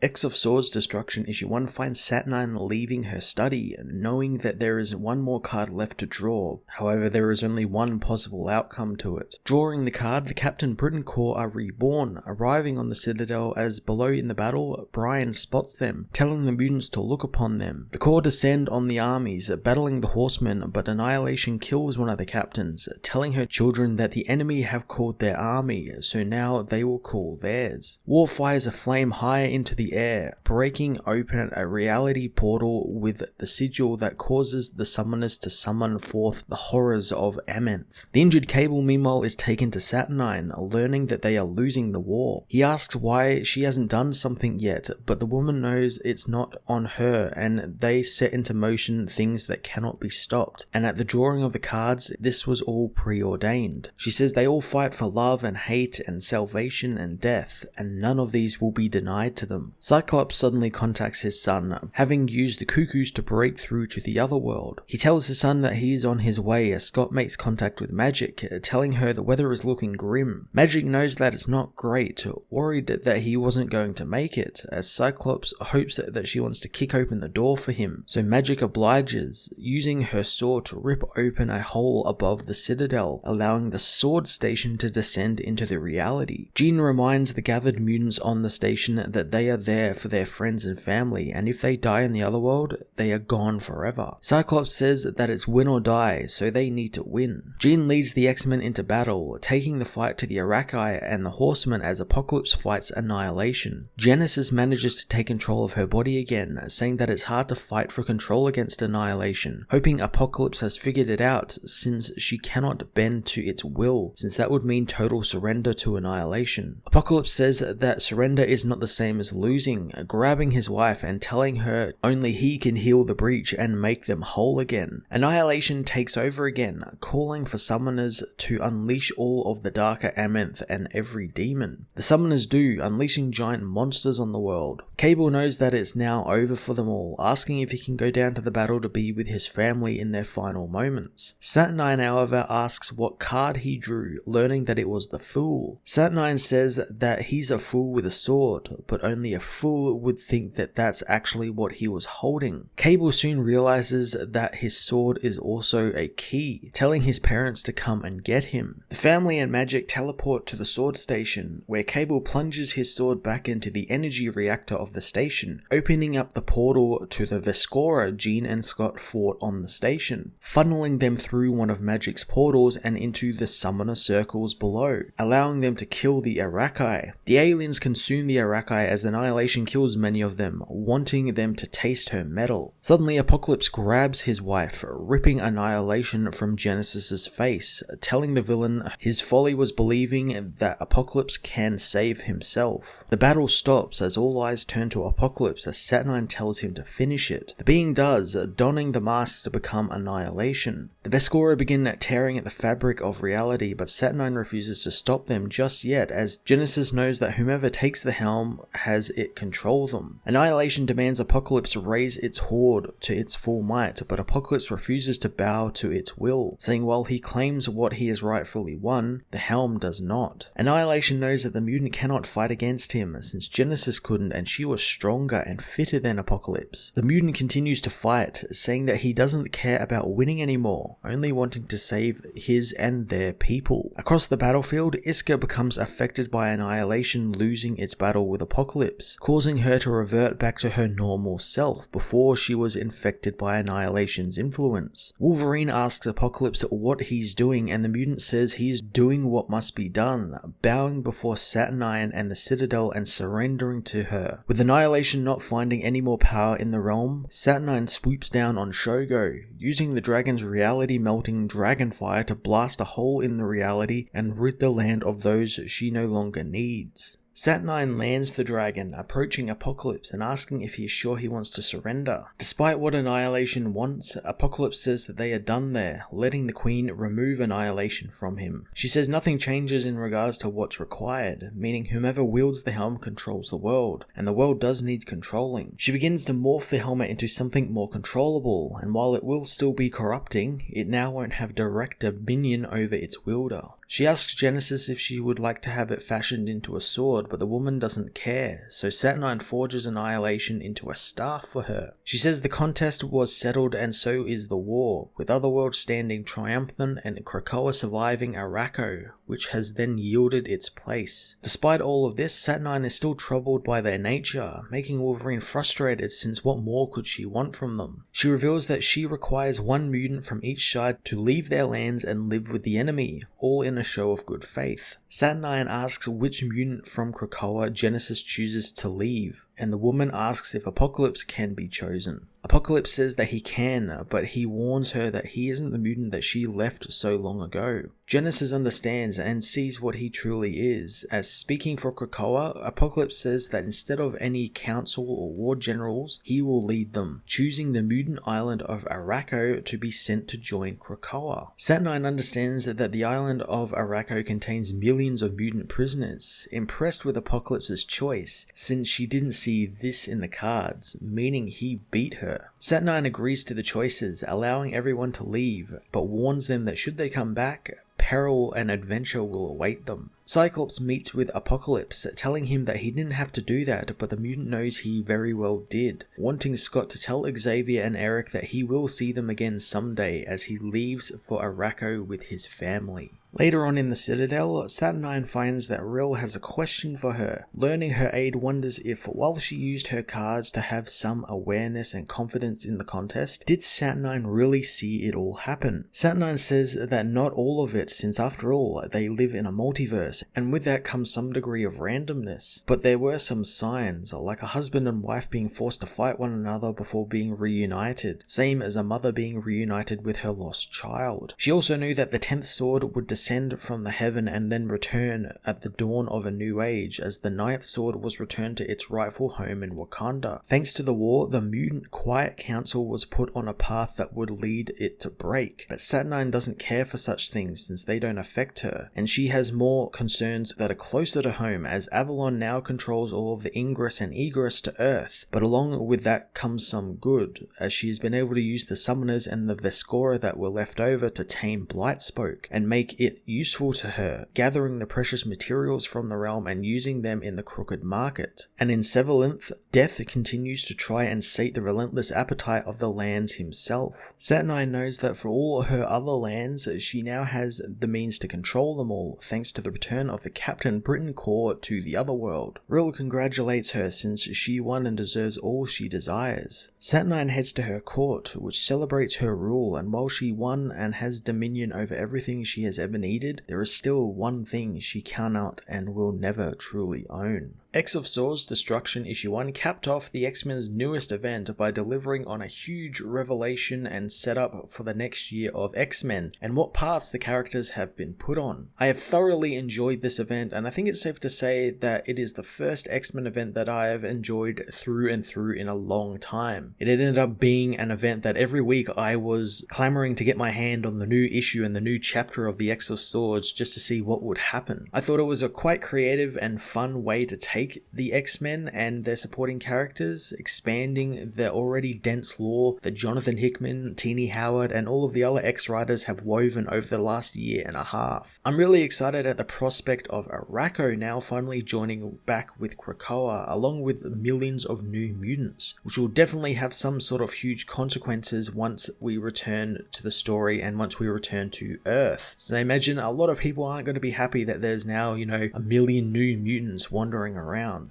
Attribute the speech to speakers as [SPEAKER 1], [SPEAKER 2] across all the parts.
[SPEAKER 1] X of Swords Destruction issue 1 finds Saturnyne leaving her study, knowing that there is one more card left to draw. However, there is only one possible outcome to it. Drawing the card, the Captain Britain Corps are reborn, arriving on the Citadel as below in the battle, Brian spots them, telling the mutants to look upon them. The Corps descend on the armies, battling the horsemen, but Annihilation kills one of the captains, telling her children that the enemy have called their army, so now they will call theirs. War fires a flame higher into the air, breaking open a reality portal with the sigil that causes the summoners to summon forth the horrors of Amenth. The injured Cable meanwhile is taken to Saturnyne, learning that they are losing the war. He asks why she hasn't done something yet, but the woman knows it's not on her, and they set into motion things that cannot be stopped. And at the drawing of the cards, this was all preordained. She says they all fight for love and hate and salvation and death, and none of these will be denied to them. Cyclops suddenly contacts his son, having used the cuckoos to break through to the other world. He tells his son that he is on his way as Scott makes contact with Magic, telling her the weather is looking grim. Magic knows that it's not great, worried that he wasn't going to make it, as Cyclops hopes that she wants to kick open the door for him, so Magic obliges, using her sword to rip open a hole above the Citadel, allowing the sword station to descend into the reality. Jean reminds the gathered mutants on the station that they are there for their friends and family, and if they die in the other world, they are gone forever. Cyclops says that it's win or die, so they need to win. Jean leads the X-Men into battle, taking the fight to the Arachai and the Horsemen as Apocalypse fights Annihilation. Genesis manages to take control of her body again, saying that it's hard to fight for control against Annihilation, hoping Apocalypse has figured it out since she cannot bend to its will, since that would mean total surrender to Annihilation. Apocalypse says that surrender is not the same as losing, grabbing his wife and telling her only he can heal the breach and make them whole again. Annihilation takes over again, calling for summoners to unleash all of the darker Amenth and every demon. The summoners do, unleashing giant monsters on the world. Cable knows that it's now over for them all, asking if he can go down to the battle to be with his family in their final moments. Saturnyne, however, asks what card he drew, learning that it was the Fool. Saturnyne says that he's a fool with a sword, but only a fool would think that that's actually what he was holding. Cable soon realizes that his sword is also a key, telling his parents to come and get him. The family and Magic teleport to the sword station, where Cable plunges his sword back into the energy reactor of the station, opening up the portal to the Vescora Jean and Scott fought on the station, funneling them through one of Magic's portals and into the summoner circles below, allowing them to kill the Arachai. The aliens consume the Arachai as Annihilation kills many of them, wanting them to taste her metal. Suddenly, Apocalypse grabs his wife, ripping Annihilation from Genesis's face, telling the villain his folly was believing that Apocalypse can save himself. The battle stops as all eyes turn to Apocalypse as Saturnyne tells him to finish it. The being does, donning the masks to become Annihilation. The Vescora begin tearing at the fabric of reality, but Saturnyne refuses to stop them just yet, as Genesis knows that whomever takes the helm has it control them. Annihilation demands Apocalypse raise its horde to its full might, but Apocalypse refuses to bow to its will, saying while he claims what he has rightfully won, the helm does not. Annihilation knows that the mutant cannot fight against him, since Genesis couldn't and she was stronger and fitter than Apocalypse. The mutant continues to fight, saying that he doesn't care about winning anymore, only wanting to save his and their people. Across the battlefield, Iska becomes affected by Annihilation losing its battle with Apocalypse, causing her to revert back to her normal self before she was infected by Annihilation's influence. Wolverine asks Apocalypse what he's doing, and the mutant says he's doing what must be done, bowing before Saturnyne and the Citadel and surrendering to her. With Annihilation not finding any more power in the realm, Saturnyne swoops down on Shogo, using the dragon's reality-melting dragon fire to blast a hole in the reality and rid the land of those she no longer needs. Saturnyne lands the dragon, approaching Apocalypse and asking if he is sure he wants to surrender. Despite what Annihilation wants, Apocalypse says that they are done there, letting the Queen remove Annihilation from him. She says nothing changes in regards to what's required, meaning whomever wields the helm controls the world, and the world does need controlling. She begins to morph the helmet into something more controllable, and while it will still be corrupting, it now won't have direct dominion over its wielder. She asks Genesis if she would like to have it fashioned into a sword, but the woman doesn't care, so Saturnyne forges Annihilation into a staff for her. She says the contest was settled and so is the war, with Otherworld standing triumphant and Krakoa surviving Arakko, which has then yielded its place. Despite all of this, Saturnyne is still troubled by their nature, making Wolverine frustrated since what more could she want from them? She reveals that she requires one mutant from each side to leave their lands and live with the enemy, all in a show of good faith. Saturnyne asks which mutant from Krakoa Genesis chooses to leave, and the woman asks if Apocalypse can be chosen. Apocalypse says that he can, but he warns her that he isn't the mutant that she left so long ago. Genesis understands and sees what he truly is, as speaking for Krakoa, Apocalypse says that instead of any council or war generals, he will lead them, choosing the mutant island of Arakko to be sent to join Krakoa. Saturnyne understands that the island of Arakko contains millions of mutant prisoners, impressed with Apocalypse's choice, since she didn't see this in the cards, meaning he beat her. Saturnyne agrees to the choices, allowing everyone to leave, but warns them that should they come back, peril and adventure will await them. Cyclops meets with Apocalypse, telling him that he didn't have to do that, but the mutant knows he very well did, wanting Scott to tell Xavier and Eric that he will see them again someday as he leaves for Arakko with his family. Later on in the Citadel, Saturnyne finds that Rill has a question for her. Learning her aid wonders if, while she used her cards to have some awareness and confidence in the contest, did Saturnyne really see it all happen? Saturnyne says that not all of it, since after all, they live in a multiverse, and with that comes some degree of randomness. But there were some signs, like a husband and wife being forced to fight one another before being reunited, same as a mother being reunited with her lost child. She also knew that the 10th sword would descend from the heaven and then return at the dawn of a new age, as the 9th sword was returned to its rightful home in Wakanda. Thanks to the war, the mutant Quiet Council was put on a path that would lead it to break, but Saturnyne doesn't care for such things since they don't affect her, and she has more concerns that are closer to home, as Avalon now controls all of the ingress and egress to Earth, but along with that comes some good, as she has been able to use the summoners and the Vescora that were left over to tame Blightspoke and make it useful to her, gathering the precious materials from the realm and using them in the crooked market. And in Severlinth, Death continues to try and sate the relentless appetite of the lands himself. Saturnyne knows that for all her other lands, she now has the means to control them all, thanks to the return of the Captain Britain Corps to the Otherworld. Rill congratulates her since she won and deserves all she desires. Saturnyne heads to her court, which celebrates her rule, and while she won and has dominion over everything she has ever needed, there is still one thing she cannot and will never truly own. X of Swords Destruction Issue 1 capped off the X-Men's newest event by delivering on a huge revelation and setup for the next year of X-Men and what paths the characters have been put on. I have thoroughly enjoyed this event, and I think it's safe to say that it is the first X-Men event that I have enjoyed through and through in a long time. It ended up being an event that every week I was clamoring to get my hand on the new issue and the new chapter of the X of Swords just to see what would happen. I thought it was a quite creative and fun way to take the X-Men and their supporting characters, expanding the already dense lore that Jonathan Hickman, Teenie Howard, and all of the other X-writers have woven over the last year and a half. I'm really excited at the prospect of Arakko now finally joining back with Krakoa, along with millions of new mutants, which will definitely have some sort of huge consequences once we return to the story and once we return to Earth. So I imagine a lot of people aren't going to be happy that there's now, a million new mutants wandering around.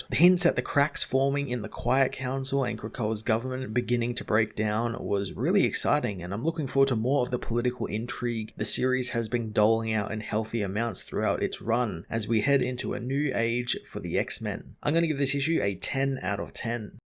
[SPEAKER 1] The hints at the cracks forming in the Quiet Council and Krakoa's government beginning to break down was really exciting, and I'm looking forward to more of the political intrigue the series has been doling out in healthy amounts throughout its run as we head into a new age for the X-Men. I'm going to give this issue a 10 out of 10.